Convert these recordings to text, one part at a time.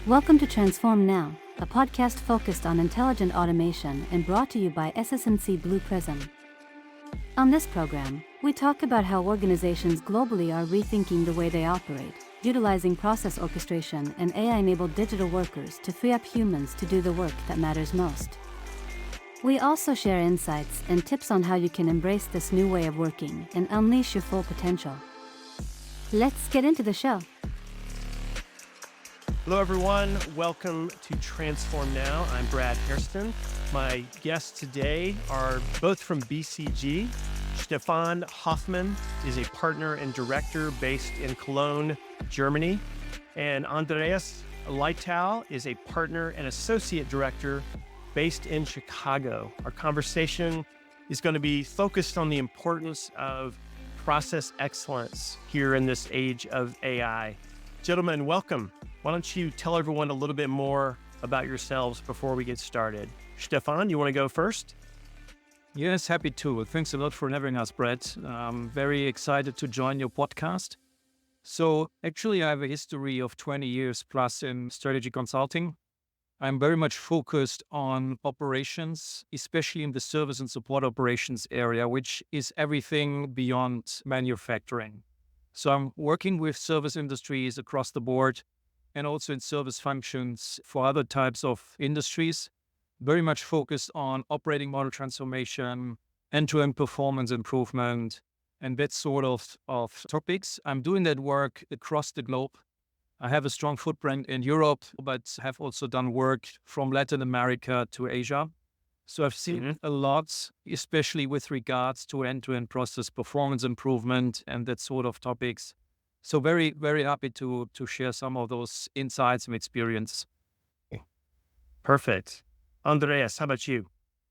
Welcome to Transform Now, a podcast focused on intelligent automation and brought to you by SS&C Blue Prism. On this program, we talk about how organizations globally are rethinking the way they operate, utilizing process orchestration and AI-enabled digital workers to free up humans to do the work that matters most. We also share insights and tips on how you can embrace this new way of working and unleash your full potential. Let's get into the show. Hello, everyone. Welcome to Transform Now. I'm Brad Hairston. My guests today are both from BCG. Stefan Hoffmann is a partner and director based in Cologne, Germany. And Andreas Leitow is a partner and associate director based in Chicago. Our conversation is going to be focused on the importance of process excellence here in this age of AI. Gentlemen, welcome. Why don't you tell everyone a little bit more about yourselves before we get started? Stefan, you want to go first? Yes, happy to. Thanks a lot for having us, Brett. I'm very excited to join your podcast. So actually, I have a history of 20 years plus in strategy consulting. I'm very much focused on operations, especially in the service and support operations area, which is everything beyond manufacturing. So I'm working with service industries across the board and also in service functions for other types of industries, very much focused on operating model transformation, end-to-end performance improvement, and that sort of topics. I'm doing that work across the globe. I have a strong footprint in Europe, but have also done work from Latin America to Asia. So I've seen a lot, especially with regards to end-to-end process performance improvement and that sort of topics. So very, very happy to share some of those insights and experience. Perfect. Andreas, how about you?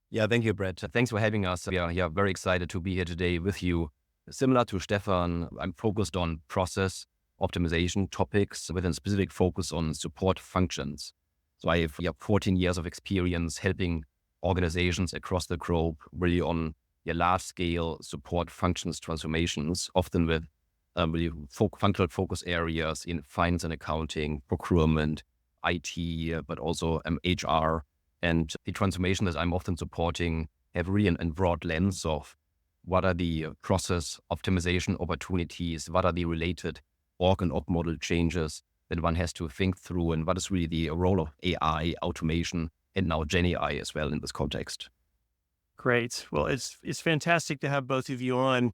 Yeah, thank you, Brett. Thanks for having us. We are very excited to be here today with you. Similar to Stefan, I'm focused on process optimization topics with a specific focus on support functions. So I have 14 years of experience helping organizations across the globe really on large-scale support functions transformations, often with really functional focus areas in finance and accounting, procurement, IT, but also HR. And the transformation that I'm often supporting have really a broad lens of what are the process optimization opportunities, what are the related org and op model changes that one has to think through, and what is really the role of AI, automation, and now Gen AI as well in this context. Great. Well, it's fantastic to have both of you on.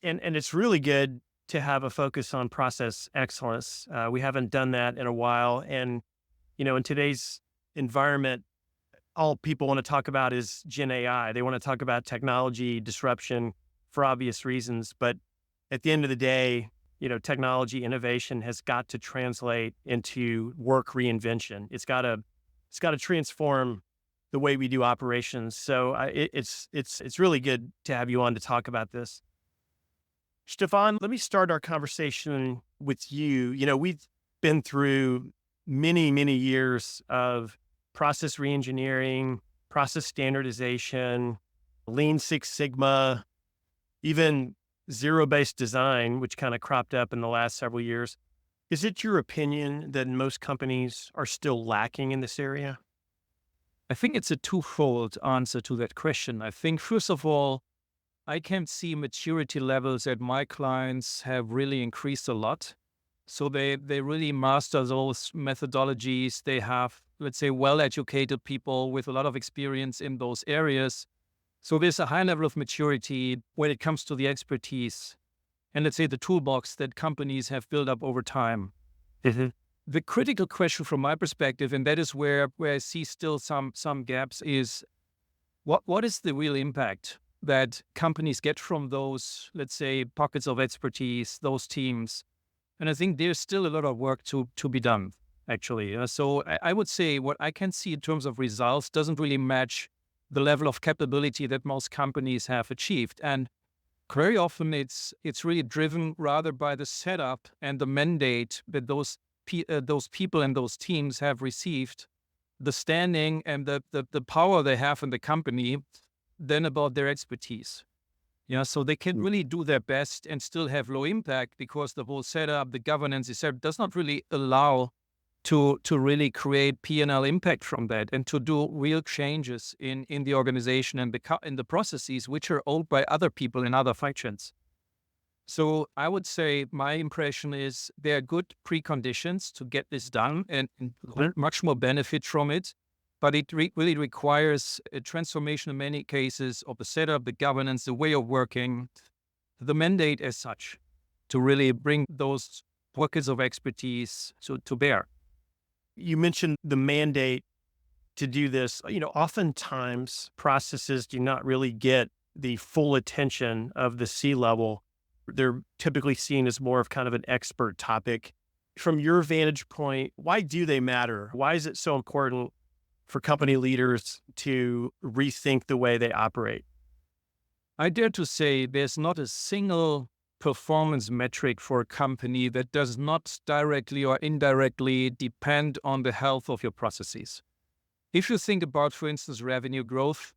And it's really good to have a focus on process excellence. We haven't done that in a while. And, in today's environment, all people want to talk about is Gen AI. They want to talk about technology disruption for obvious reasons. But at the end of the day, technology innovation has got to translate into work reinvention. It's got to transform the way we do operations. So it's really good to have you on to talk about this. Stefan, let me start our conversation with you. We've been through many, many years of process reengineering, process standardization, Lean Six Sigma, even zero-based design, which kind of cropped up in the last several years. Is it your opinion that most companies are still lacking in this area? I think it's a twofold answer to that question. I think, first of all, I can see maturity levels at my clients have really increased a lot. So they really master those methodologies. They have, let's say, well-educated people with a lot of experience in those areas. So there's a high level of maturity when it comes to the expertise and, let's say, the toolbox that companies have built up over time. Mm-hmm. The critical question from my perspective, and that is where I see still some gaps, is what is the real impact that companies get from those, let's say, pockets of expertise, those teams? And I think there's still a lot of work to be done, actually. So I would say what I can see in terms of results doesn't really match the level of capability that most companies have achieved. And very often it's really driven rather by the setup and the mandate that those people and those teams have received, the standing and the power they have in the company, than about their expertise. So they can really do their best and still have low impact because the whole setup, the governance, etc., does not really allow to really create P&L impact from that and to do real changes in the organization and in the processes which are owned by other people in other functions. So I would say my impression is there are good preconditions to get this done and much more benefit from it. But it really requires a transformation in many cases of the setup, the governance, the way of working, the mandate as such, to really bring those pockets of expertise to bear. You mentioned the mandate to do this. Oftentimes processes do not really get the full attention of the C-level. They're typically seen as more of kind of an expert topic. From your vantage point, why do they matter? Why is it so important for company leaders to rethink the way they operate? I dare to say there's not a single performance metric for a company that does not directly or indirectly depend on the health of your processes. If you think about, for instance, revenue growth,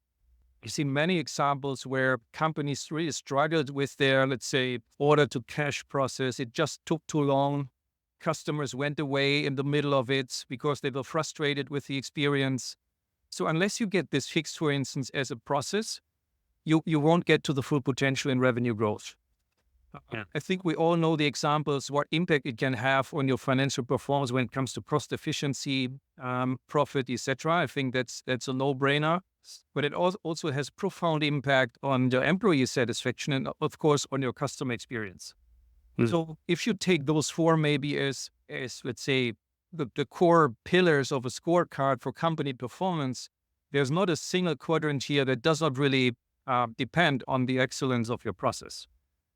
you see many examples where companies really struggled with their, let's say, order to cash process. It just took too long. Customers went away in the middle of it because they were frustrated with the experience. So unless you get this fixed, for instance, as a process, you won't get to the full potential in revenue growth. Yeah. I think we all know the examples, what impact it can have on your financial performance when it comes to cost efficiency, profit, etc. I think that's a no-brainer. But it also has profound impact on the employee satisfaction and, of course, on your customer experience. So if you take those four maybe as let's say, the core pillars of a scorecard for company performance, there's not a single quadrant here that does not really depend on the excellence of your process.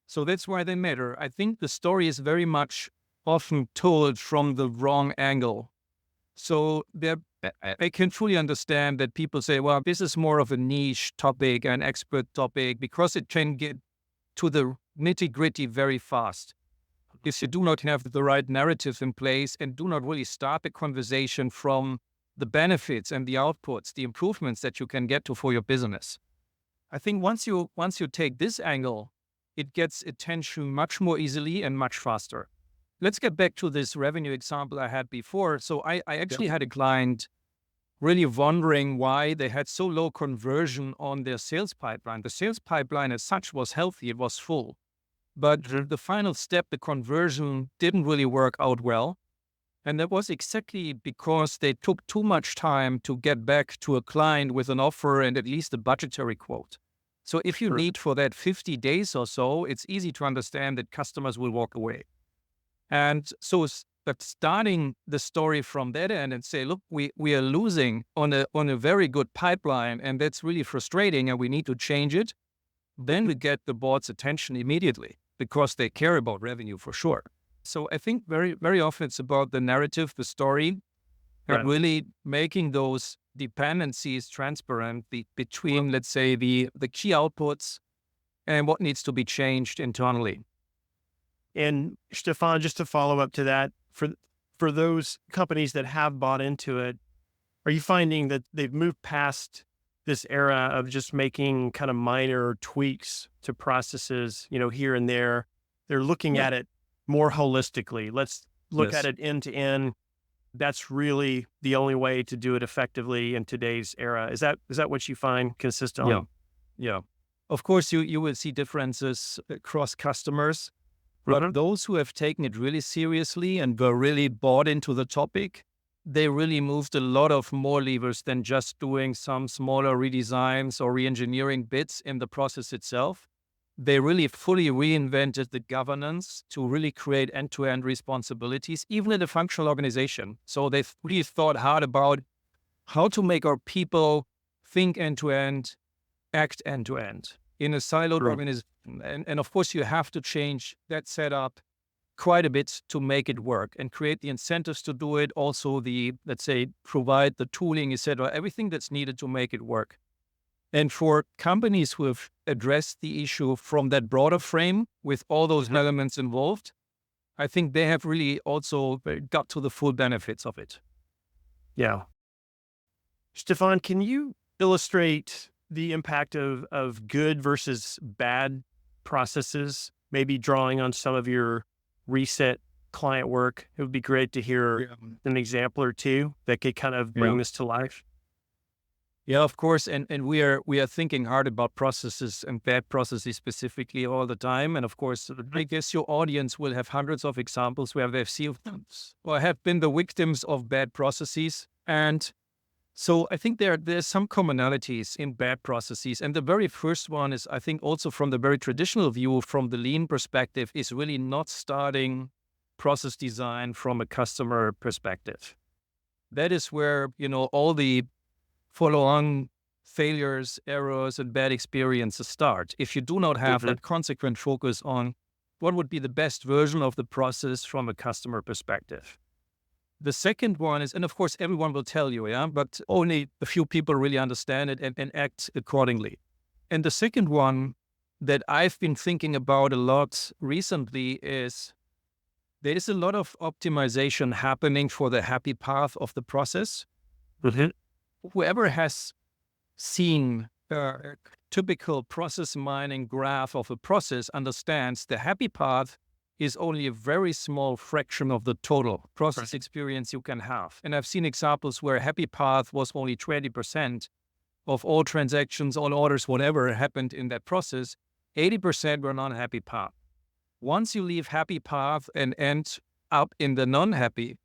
So that's why they matter. I think the story is very much often told from the wrong angle. So I can fully understand that people say, well, this is more of a niche topic, an expert topic, because it can get to the nitty-gritty very fast. If you do not have the right narrative in place and do not really start the conversation from the benefits and the outputs, the improvements that you can get to for your business. I think once you take this angle, it gets attention much more easily and much faster. Let's get back to this revenue example I had before. So I actually had a client really wondering why they had so low conversion on their sales pipeline. The sales pipeline as such was healthy, it was full. But the final step, the conversion, didn't really work out well. And that was exactly because they took too much time to get back to a client with an offer and at least a budgetary quote. So if you need for that 50 days or so, it's easy to understand that customers will walk away. And so but starting the story from that end and say, look, we are losing on a very good pipeline, and that's really frustrating, and we need to change it. Then we get the board's attention immediately because they care about revenue for sure. So I think very, very often it's about the narrative, the story, and really making those dependencies transparent between, let's say, the key outputs and what needs to be changed internally. And Stefan, just to follow up to that, for those companies that have bought into it, are you finding that they've moved past this era of just making kind of minor tweaks to processes, here and there? They're looking at it more holistically. Let's look at it end to end. That's really the only way to do it effectively in today's era. Is that what you find consistently? Yeah. Of course, you will see differences across customers. But those who have taken it really seriously and were really bought into the topic, they really moved a lot of more levers than just doing some smaller redesigns or re-engineering bits in the process itself. They really fully reinvented the governance to really create end-to-end responsibilities, even in the functional organization. So they've really thought hard about how to make our people think end-to-end, act end-to-end in a siloed organization. And of course, you have to change that setup quite a bit to make it work and create the incentives to do it. Also, let's say, provide the tooling, etc., everything that's needed to make it work. And for companies who have addressed the issue from that broader frame with all those elements involved, I think they have really also got to the full benefits of it. Yeah. Stefan, can you illustrate the impact of good versus bad processes, maybe drawing on some of your recent client work. It would be great to hear an example or two that could kind of bring this to life. Yeah, of course. And we are thinking hard about processes and bad processes specifically all the time. And of course, I guess your audience will have hundreds of examples where they've seen or have been the victims of bad processes. And so I think there's some commonalities in bad processes. And the very first one is, I think, also from the very traditional view, from the lean perspective, is really not starting process design from a customer perspective. That is where, all the follow-on failures, errors, and bad experiences start. If you do not have that consequent focus on what would be the best version of the process from a customer perspective. The second one is, and of course, everyone will tell you, but only a few people really understand it and act accordingly. And the second one that I've been thinking about a lot recently is there is a lot of optimization happening for the happy path of the process. Whoever has seen a typical process mining graph of a process understands the happy path is only a very small fraction of the total process experience you can have. And I've seen examples where a happy path was only 20% of all transactions, all orders, whatever happened in that process. 80% were non-happy path. Once you leave happy path and end up in the non-happy,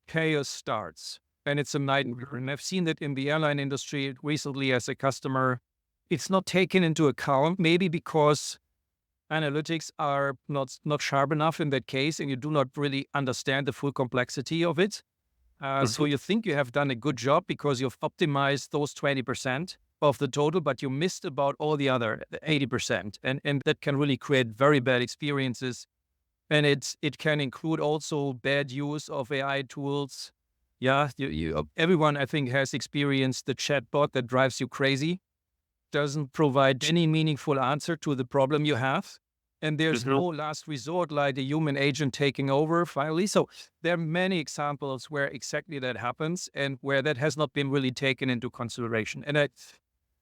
chaos starts. And it's a nightmare. And I've seen that in the airline industry recently as a customer. It's not taken into account, maybe because analytics are not sharp enough in that case, and you do not really understand the full complexity of it. So you think you have done a good job because you've optimized those 20% of the total, but you missed about all the other 80%. And that can really create very bad experiences. And it can include also bad use of AI tools. Yeah, everyone, I think, has experienced the chatbot that drives you crazy, doesn't provide any meaningful answer to the problem you have. And there's no last resort like a human agent taking over finally. So there are many examples where exactly that happens and where that has not been really taken into consideration. And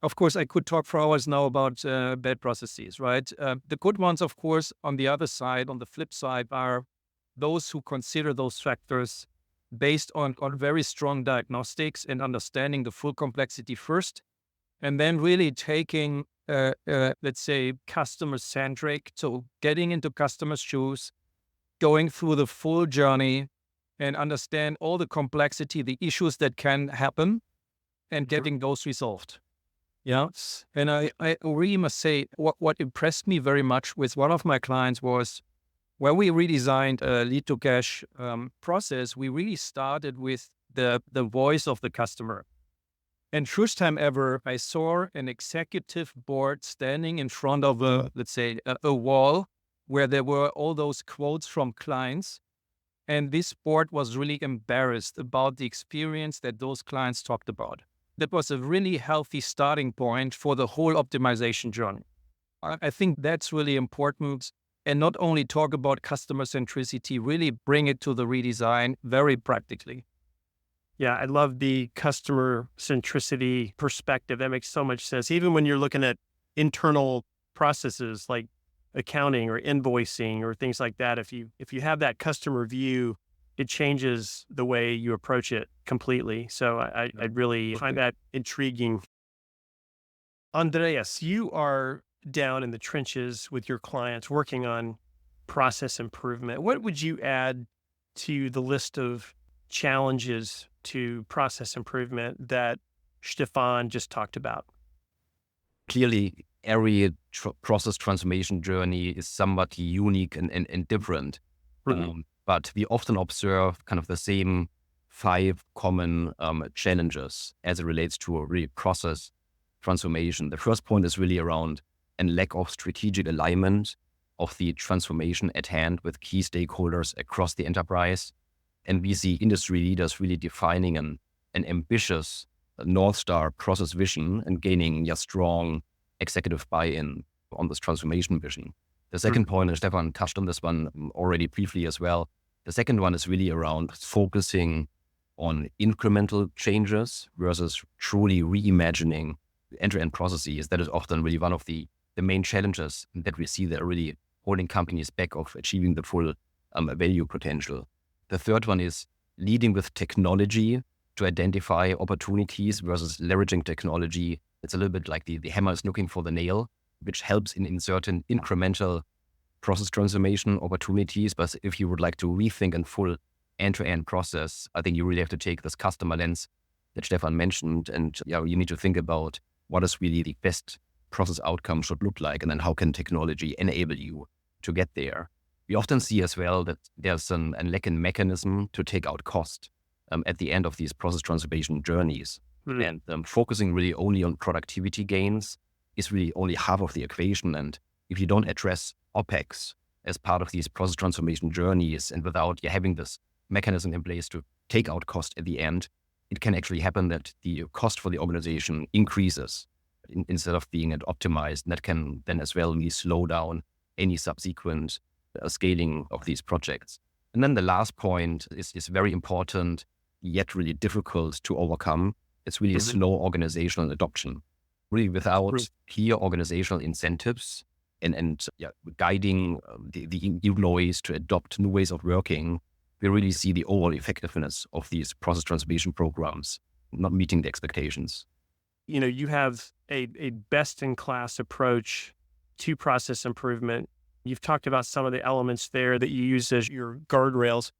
of course, I could talk for hours now about bad processes, right? The good ones, of course, on the other side, on the flip side, are those who consider those factors based on very strong diagnostics and understanding the full complexity first, and then really taking, let's say, customer-centric, so getting into customers' shoes, going through the full journey and understand all the complexity, the issues that can happen, and getting those resolved. Yeah, and I really must say what impressed me very much with one of my clients was when we redesigned a lead to cash process, we really started with the voice of the customer. And first time ever, I saw an executive board standing in front of a wall where there were all those quotes from clients. And this board was really embarrassed about the experience that those clients talked about. That was a really healthy starting point for the whole optimization journey. I think that's really important. And not only talk about customer centricity, really bring it to the redesign very practically. Yeah, I love the customer centricity perspective. That makes so much sense. Even when you're looking at internal processes like accounting or invoicing or things like that, if you have that customer view, it changes the way you approach it completely. So I really find that intriguing. Andreas, you are down in the trenches with your clients working on process improvement. What would you add to the list of challenges to process improvement that Stefan just talked about? Clearly, every process transformation journey is somewhat unique and different. But we often observe kind of the same 5 common challenges as it relates to a really process transformation. The first point is really around a lack of strategic alignment of the transformation at hand with key stakeholders across the enterprise. And we see industry leaders really defining an ambitious North Star process vision and gaining a strong executive buy-in on this transformation vision. The second point, and Stefan touched on this one already briefly as well, the second one is really around focusing on incremental changes versus truly reimagining end-to-end processes. That is often really one of the main challenges that we see that are really holding companies back of achieving the full value potential. The third one is leading with technology to identify opportunities versus leveraging technology. It's a little bit like the hammer is looking for the nail, which helps in certain incremental process transformation opportunities. But if you would like to rethink a full end-to-end process, I think you really have to take this customer lens that Stefan mentioned, and you need to think about what is really the best process outcome should look like, and then how can technology enable you to get there. We often see as well that there's a lack in mechanism to take out cost at the end of these process transformation journeys. And focusing really only on productivity gains is really only half of the equation. And if you don't address OpEx as part of these process transformation journeys, and without having this mechanism in place to take out cost at the end, it can actually happen that the cost for the organization increases instead of being optimized. And that can then as well really slow down any subsequent scaling of these projects. And then the last point is very important, yet really difficult to overcome. It's really a slow organizational adoption. Really without clear organizational incentives and guiding the employees to adopt new ways of working, we really see the overall effectiveness of these process transformation programs not meeting the expectations. You have a best-in-class approach to process improvement. You've talked about some of the elements there that you use as your guardrails.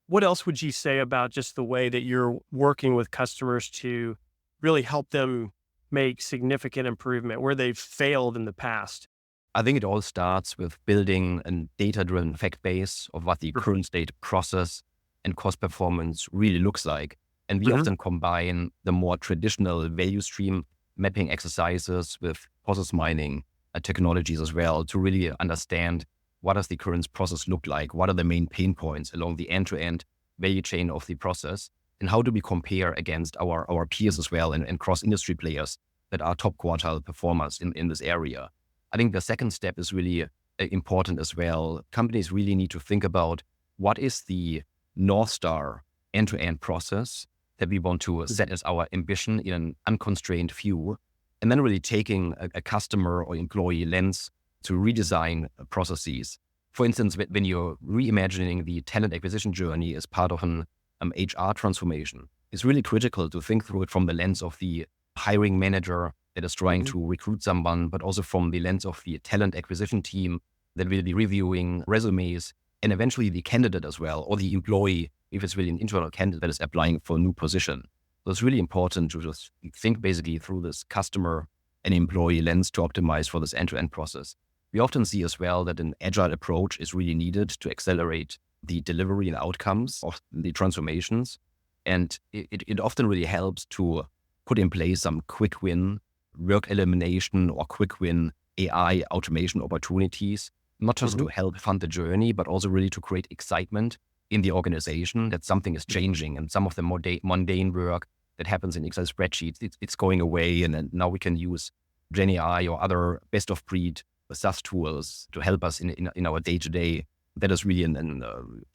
What else would you say about just the way that you're working with customers to really help them make significant improvement where they've failed in the past? I think it all starts with building a data-driven fact base of what the current state process and cost performance really looks like. And we often combine the more traditional value stream mapping exercises with process mining technologies as well to really understand what does the current process look like, what are the main pain points along the end-to-end value chain of the process, and how do we compare against our peers as well and cross-industry players that are top quartile performers in this area. I think the second step is really important as well. Companies really need to think about what is the North Star end-to-end process that we want to set as our ambition in an unconstrained view, and then really taking a customer or employee lens to redesign processes. For instance, when you're reimagining the talent acquisition journey as part of an HR transformation, it's really critical to think through it from the lens of the hiring manager that is trying to recruit someone, but also from the lens of the talent acquisition team that will be reviewing resumes, and eventually the candidate as well, or the employee, if it's really an internal candidate that is applying for a new position. So it's really important to just think basically through this customer and employee lens to optimize for this end-to-end process. We often see as well that an agile approach is really needed to accelerate the delivery and outcomes of the transformations. And it often really helps to put in place some quick win work elimination or quick win AI automation opportunities, not just to help fund the journey, but also really to create excitement in the organization that something is changing, and some of the more mundane work that happens in Excel spreadsheets, it's going away. And then now we can use GenAI or other best of breed SaaS tools to help us in our day-to-day. That is really an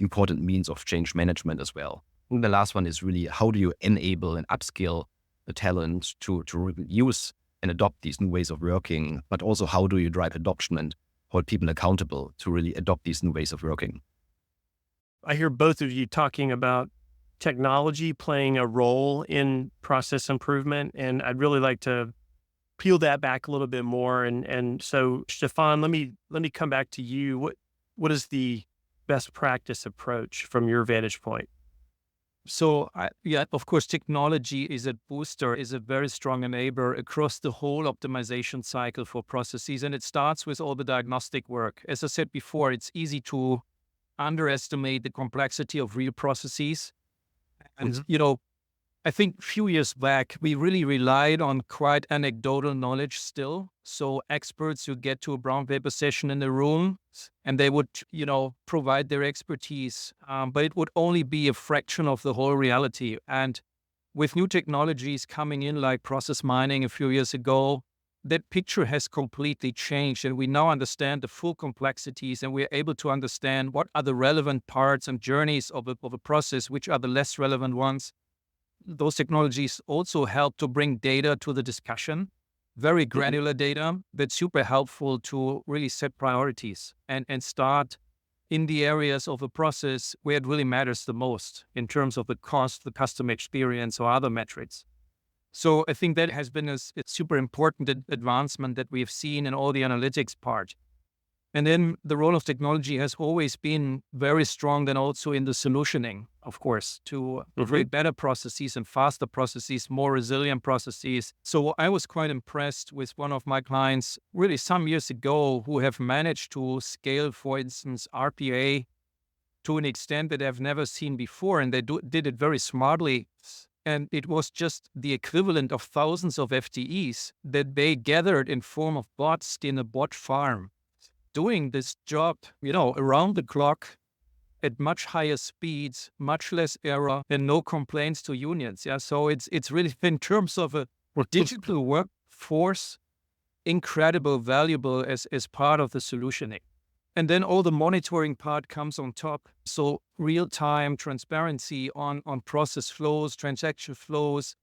important means of change management as well. And the last one is really, how do you enable and upskill the talent to use and adopt these new ways of working, but also how do you drive adoption and hold people accountable to really adopt these new ways of working? I hear both of you talking about technology playing a role in process improvement, and I'd really like to peel that back a little bit more. And so, Stefan, let me come back to you. What is the best practice approach from your vantage point? So, of course, technology is a booster, is a very strong enabler across the whole optimization cycle for processes. And it starts with all the diagnostic work. As I said before, it's easy to underestimate the complexity of real processes. And, I think a few years back, we really relied on quite anecdotal knowledge still. So experts who get to a brown paper session in the room and they would, provide their expertise, but it would only be a fraction of the whole reality. And with new technologies coming in like process mining a few years ago, that picture has completely changed, and we now understand the full complexities, and we're able to understand what are the relevant parts and journeys of a process, which are the less relevant ones. Those technologies also help to bring data to the discussion, very granular data that's super helpful to really set priorities and start in the areas of a process where it really matters the most in terms of the cost, the customer experience, or other metrics. So I think that has been a super important advancement that we have seen in all the analytics part. And then the role of technology has always been very strong then also in the solutioning, of course, to create better processes and faster processes, more resilient processes. So I was quite impressed with one of my clients really some years ago who have managed to scale, for instance, RPA to an extent that I've never seen before. And they did it very smartly. And it was just the equivalent of thousands of FTEs that they gathered in form of bots in a bot farm, doing this job, around the clock at much higher speeds, much less error, and no complaints to unions. Yeah, so it's really in terms of a digital workforce, incredible, valuable as part of the solutioning. And then all the monitoring part comes on top. So real-time transparency on process flows, transaction flows.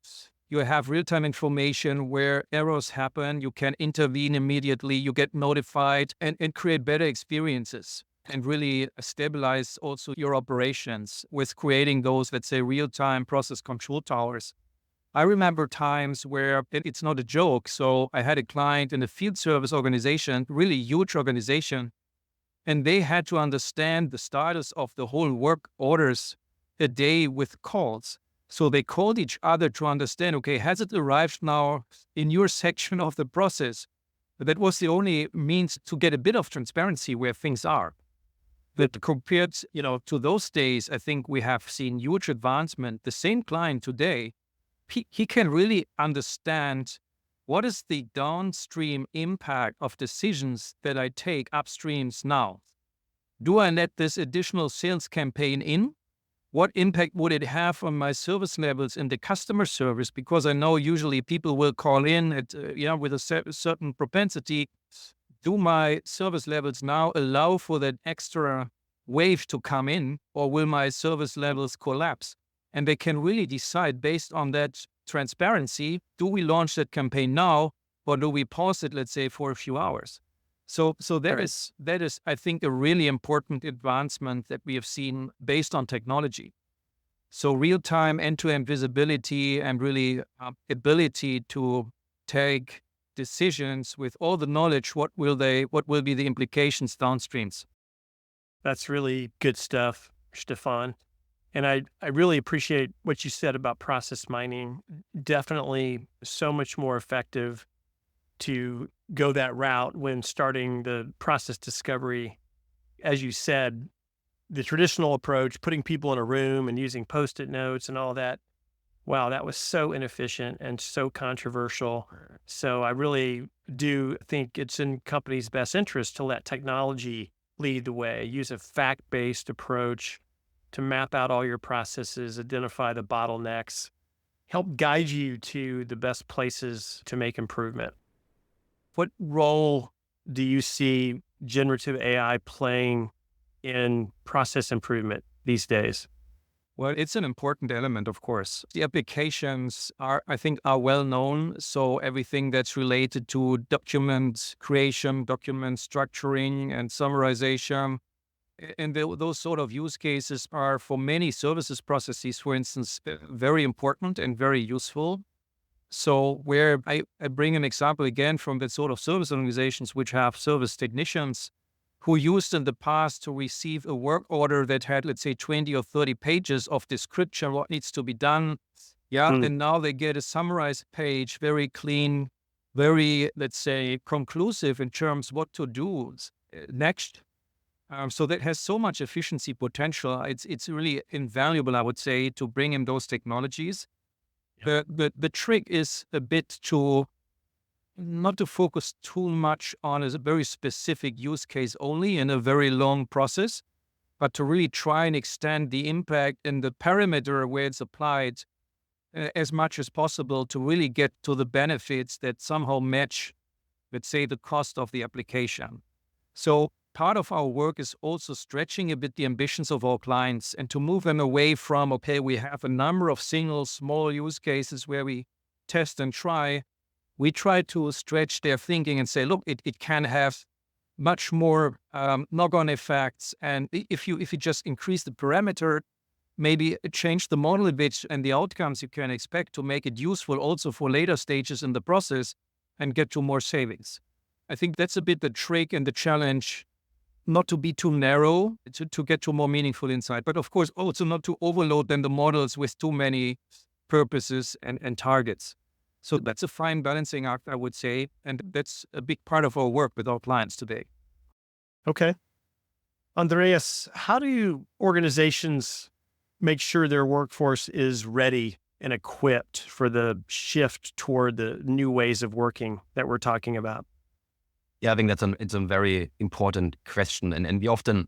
You have real-time information where errors happen. You can intervene immediately. You get notified and create better experiences and really stabilize also your operations with creating those, let's say, real-time process control towers. I remember times where it's not a joke. So I had a client in a field service organization, really huge organization, and they had to understand the status of the whole work orders a day with calls. So they called each other to understand, okay, has it arrived now in your section of the process? That was the only means to get a bit of transparency where things are. But compared, to those days, I think we have seen huge advancement. The same client today, he can really understand what is the downstream impact of decisions that I take upstreams now? Do I let this additional sales campaign in? What impact would it have on my service levels in the customer service? Because I know usually people will call in at, with a certain propensity. Do my service levels now allow for that extra wave to come in, or will my service levels collapse? And they can really decide based on that transparency, do we launch that campaign now, or do we pause it, let's say, for a few hours? So that is, I think, a really important advancement that we have seen based on technology. So real-time end-to-end visibility and really ability to take decisions with all the knowledge, what will be the implications downstreams. That's really good stuff, Stefan. And I really appreciate what you said about process mining. Definitely so much more effective to go that route when starting the process discovery. As you said, the traditional approach, putting people in a room and using Post-it notes and all that, wow, that was so inefficient and so controversial. So I really do think it's in companies' best interest to let technology lead the way, use a fact-based approach to map out all your processes, identify the bottlenecks, help guide you to the best places to make improvement. What role do you see generative AI playing in process improvement these days? Well, it's an important element, of course. The applications are well known. So everything that's related to document creation, document structuring, and summarization, and those sort of use cases are for many services processes, for instance, very important and very useful. So where I bring an example again from the sort of service organizations which have service technicians who used in the past to receive a work order that had, let's say, 20 or 30 pages of description, what needs to be done. Yeah. And now they get a summarized page, very clean, very, let's say, conclusive in terms what to do next. So that has so much efficiency potential. It's really invaluable, I would say, to bring in those technologies. The trick is a bit to not to focus too much on a very specific use case only in a very long process, but to really try and extend the impact in the parameter where it's applied as much as possible to really get to the benefits that somehow match, let's say, the cost of the application. So part of our work is also stretching a bit the ambitions of our clients and to move them away from, okay, we have a number of single small use cases where we test and try. We try to stretch their thinking and say, look, it can have much more knock-on effects. And if you just increase the parameter, maybe change the model a bit and the outcomes you can expect to make it useful also for later stages in the process and get to more savings. I think that's a bit the trick and the challenge, not to be too narrow, to get to more meaningful insight, but of course also not to overload then the models with too many purposes and targets. So that's a fine balancing act, I would say, and that's a big part of our work with our clients today. Okay. Andreas, how do organizations make sure their workforce is ready and equipped for the shift toward the new ways of working that we're talking about? Yeah, I think it's a very important question. And we often,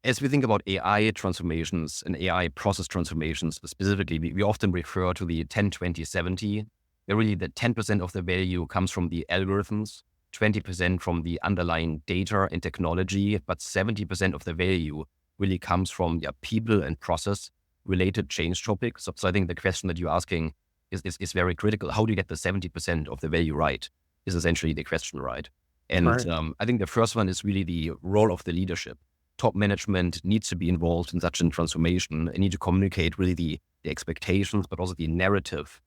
as we think about AI transformations and AI process transformations specifically, we often refer to the 10-20-70, where really the 10% of the value comes from the algorithms, 20% from the underlying data and technology, but 70% of the value really comes from people and process related change topics. So I think the question that you're asking is very critical. How do you get the 70% of the value right is essentially the question, right? And Right. I think the first one is really the role of the leadership. Top management needs to be involved in such a transformation and need to communicate really the expectations, but also the narrative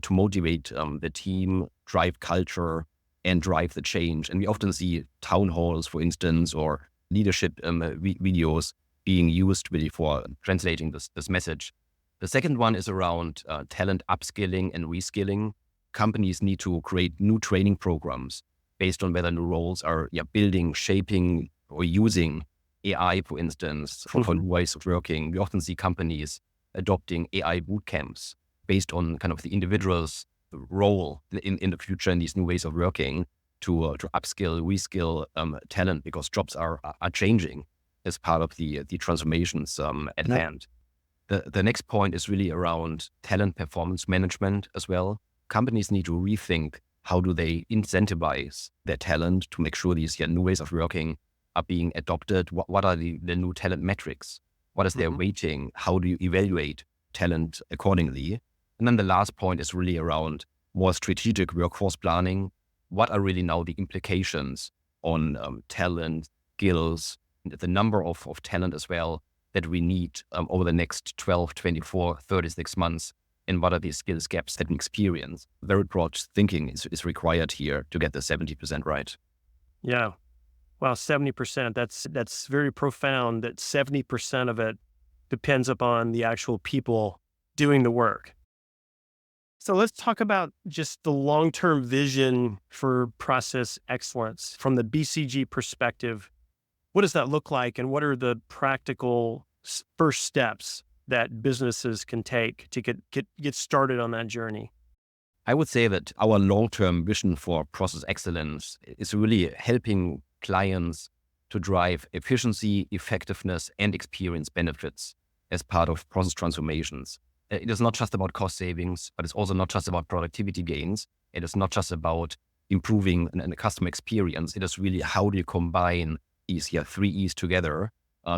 to motivate the team, drive culture, and drive the change. And we often see town halls, for instance, or leadership videos being used really for translating this message. The second one is around talent upskilling and reskilling. Companies need to create new training programs based on whether new roles are building, shaping, or using AI, for instance, for new ways of working. We often see companies adopting AI boot camps based on kind of the individual's role in the future in these new ways of working to upskill, reskill talent, because jobs are changing as part of the transformations at hand. The next point is really around talent performance management as well. Companies need to rethink how do they incentivize their talent to make sure these new ways of working are being adopted. What are the new talent metrics? What is their weighting? How do you evaluate talent accordingly? And then the last point is really around more strategic workforce planning. What are really now the implications on talent, skills, the number of talent as well that we need over the next 12, 24, 36 months? And what are the skills gaps that we experience? Very broad thinking is required here to get the 70% right. Yeah. Wow, 70%. That's very profound, that 70% of it depends upon the actual people doing the work. So let's talk about just the long-term vision for process excellence from the BCG perspective. What does that look like, and what are the practical first steps that businesses can take to get started on that journey? I would say that our long-term vision for process excellence is really helping clients to drive efficiency, effectiveness, and experience benefits as part of process transformations. It is not just about cost savings, but it's also not just about productivity gains. It is not just about improving the customer experience. It is really how do you combine these 3 E's together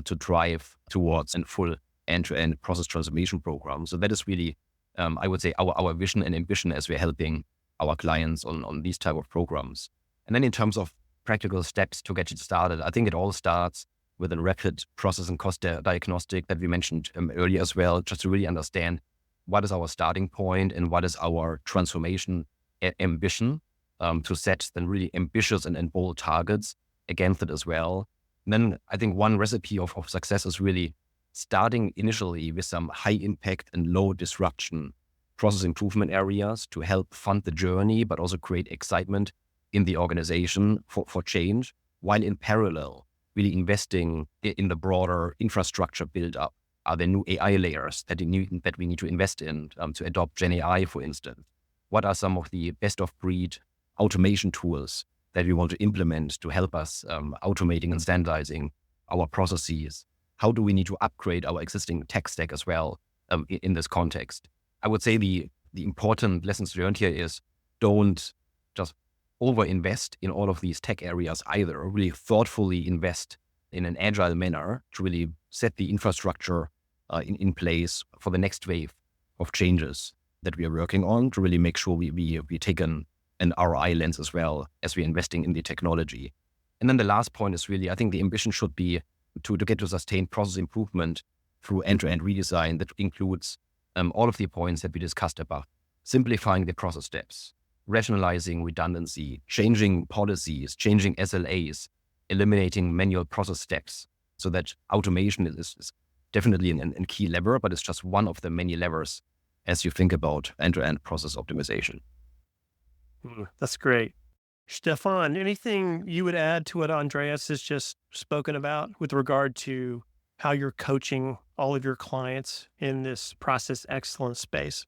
to drive towards a full end-to-end process transformation program. So that is really, I would say, our vision and ambition as we're helping our clients on these type of programs. And then in terms of practical steps to get it started, I think it all starts with a rapid process and cost diagnostic that we mentioned earlier as well, just to really understand what is our starting point and what is our transformation ambition, to set then really ambitious and bold targets against it as well. And then I think one recipe of success is really starting initially with some high impact and low disruption process improvement areas to help fund the journey, but also create excitement in the organization for change, while in parallel, really investing in the broader infrastructure build up. Are there new AI layers that we need to invest in to adopt Gen AI, for instance? What are some of the best of breed automation tools that we want to implement to help us automating and standardizing our processes? How do we need to upgrade our existing tech stack as well in this context? I would say the important lessons learned here is don't just over-invest in all of these tech areas either. Really thoughtfully invest in an agile manner to really set the infrastructure in place for the next wave of changes that we are working on, to really make sure we take an ROI lens as well as we're investing in the technology. And then the last point is really, I think the ambition should be to get to sustained process improvement through end-to-end redesign that includes all of the points that we discussed above. Simplifying the process steps, rationalizing redundancy, changing policies, changing SLAs, eliminating manual process steps, so that automation is definitely a key lever, but it's just one of the many levers as you think about end-to-end process optimization. That's great. Stefan, anything you would add to what Andreas has just spoken about with regard to how you're coaching all of your clients in this process excellence space?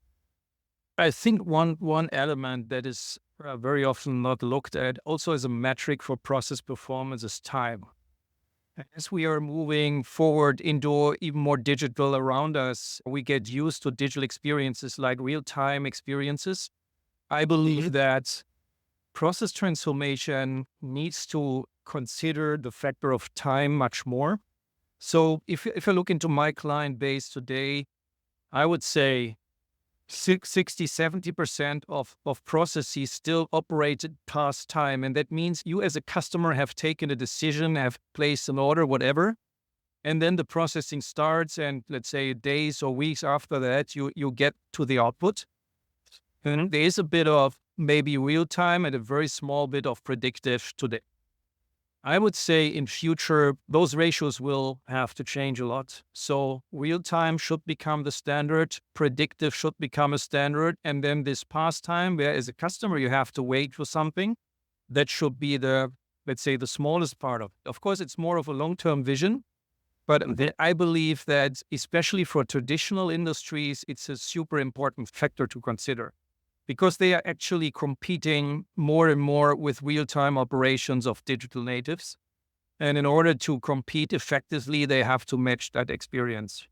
I think one element that is very often not looked at also as a metric for process performance is time. As we are moving forward into even more digital around us, we get used to digital experiences like real-time experiences. I believe that process transformation needs to consider the factor of time much more. So if I look into my client base today, I would say 60-70% of processes still operated past time. And that means you as a customer have taken a decision, have placed an order, whatever. And then the processing starts, and let's say days or weeks after that, you get to the output. And there is a bit of maybe real time and a very small bit of predictive today. I would say in future, those ratios will have to change a lot. So real time should become the standard, predictive should become a standard, and then this past time, where as a customer you have to wait for something, that should be the, let's say, the smallest part of it. Of course, it's more of a long-term vision, but I believe that especially for traditional industries, it's a super important factor to consider, because they are actually competing more and more with real-time operations of digital natives. And in order to compete effectively, they have to match that experience.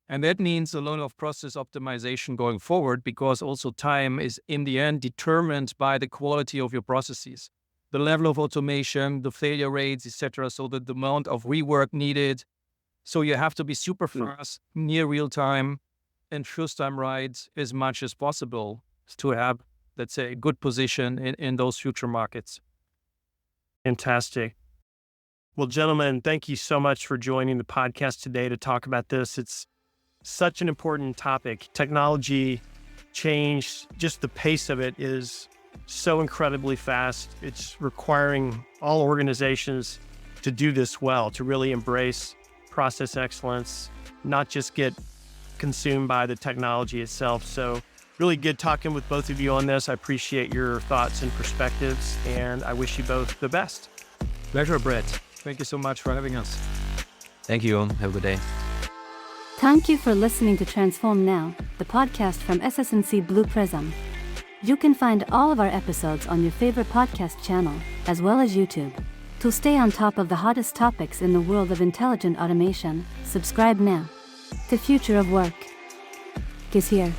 And that means a lot of process optimization going forward, because also time is in the end determined by the quality of your processes, the level of automation, the failure rates, etc. So the amount of rework needed. So you have to be super fast, near real time, and first time right as much as possible to have, let's say, a good position in those future markets. Fantastic. Well, gentlemen, thank you so much for joining the podcast today to talk about this. It's such an important topic. Technology change, just the pace of it is so incredibly fast. It's requiring all organizations to do this well, to really embrace process excellence, not just get consumed by the technology itself. So really good talking with both of you on this. I appreciate your thoughts and perspectives, and I wish you both the best. Pleasure, Brett. Thank you so much for having us. Thank you. Have a good day. Thank you for listening to Transform Now, the podcast from SS&C Blue Prism. You can find all of our episodes on your favorite podcast channel, as well as YouTube. To stay on top of the hottest topics in the world of intelligent automation, subscribe now. The future of work is here.